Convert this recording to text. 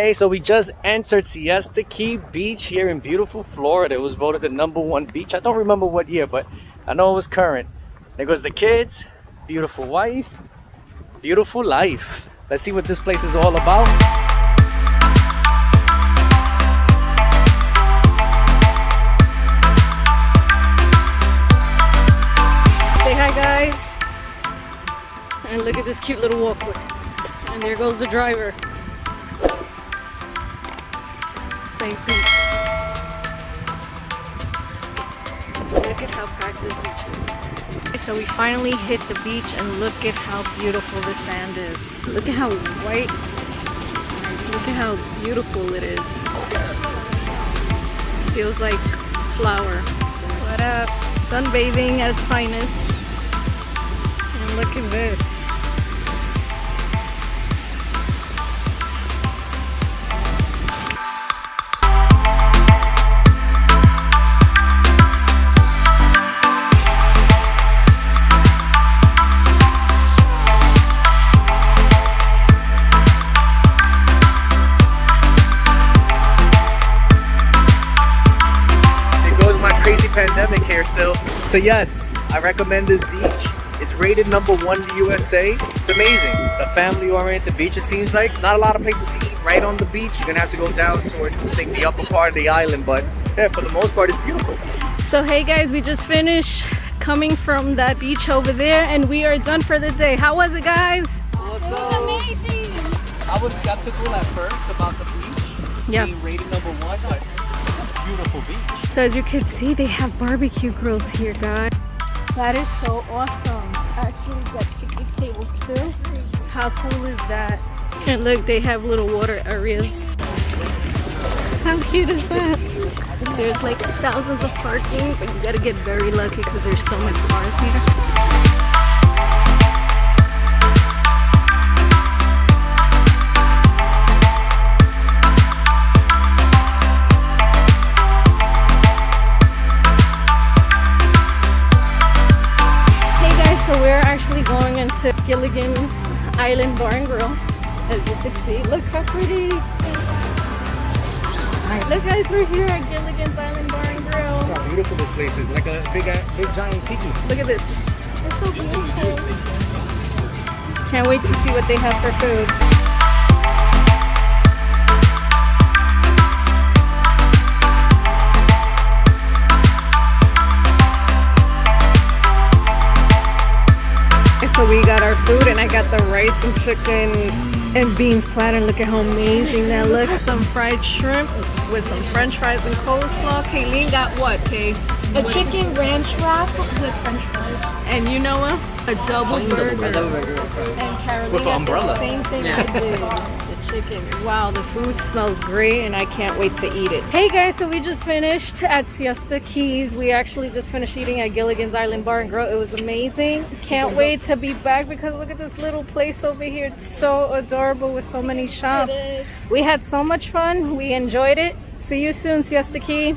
Hey, so we just entered Siesta Key Beach here in beautiful Florida. It was voted the #1 beach. I don't remember what year, but I know it was current. There goes the kids, beautiful wife, beautiful life. Let's see what this place is all about. Say hi, guys. And look at this cute little walkway. And there goes the driver. St. Pete's. Look at how packed this beach is. So we finally hit the beach and look at how beautiful the sand is. Look at how white. Look at how beautiful it is. Feels like flour. What up? Sunbathing at its finest. And look at this. Pandemic here still. So yes, I recommend this beach. It's rated #1 in the USA. It's amazing. It's a family-oriented beach, it seems like. Not a lot of places to eat right on the beach. You're gonna have to go down toward, I think, the upper part of the island, but yeah, for the most part, it's beautiful. So hey guys, we just finished coming from that beach over there and we are done for the day. How was it, guys? Also, it was amazing. I was skeptical at first about the beach. Yes. Being rated #1, but it's a beautiful beach. So as you can see, they have barbecue grills here, guys. That is so awesome. Actually, got picnic tables too. How cool is that? And look, they have little water areas. How cute is that? There's like thousands of parking, but you gotta get very lucky because there's so many cars here. Going into Gilligan's Island Bar and Grill. As you can see, look how pretty. Look guys, we're here at Gilligan's Island Bar and Grill. Look how beautiful this place is, like a big giant tiki. Look at this. It's so beautiful. Can't wait to see what they have for food. So we got our food and I got the rice and chicken and beans platter. Look at how amazing that looks. Some fried shrimp with some french fries and coleslaw. Kayleen got what, Kay? A chicken ranch wrap with french fries. And you know what? A double burger. And Carolina with an umbrella. The same thing I did. The chicken. Wow, the food smells great and I can't wait to eat it. Hey guys, so we just finished at Siesta Keys. We actually just finished eating at Gilligan's Island Bar and Grill. It was amazing. Can't wait to be back because look at this little place over here. It's so adorable with so many shops. We had so much fun. We enjoyed it. See you soon, Siesta Key.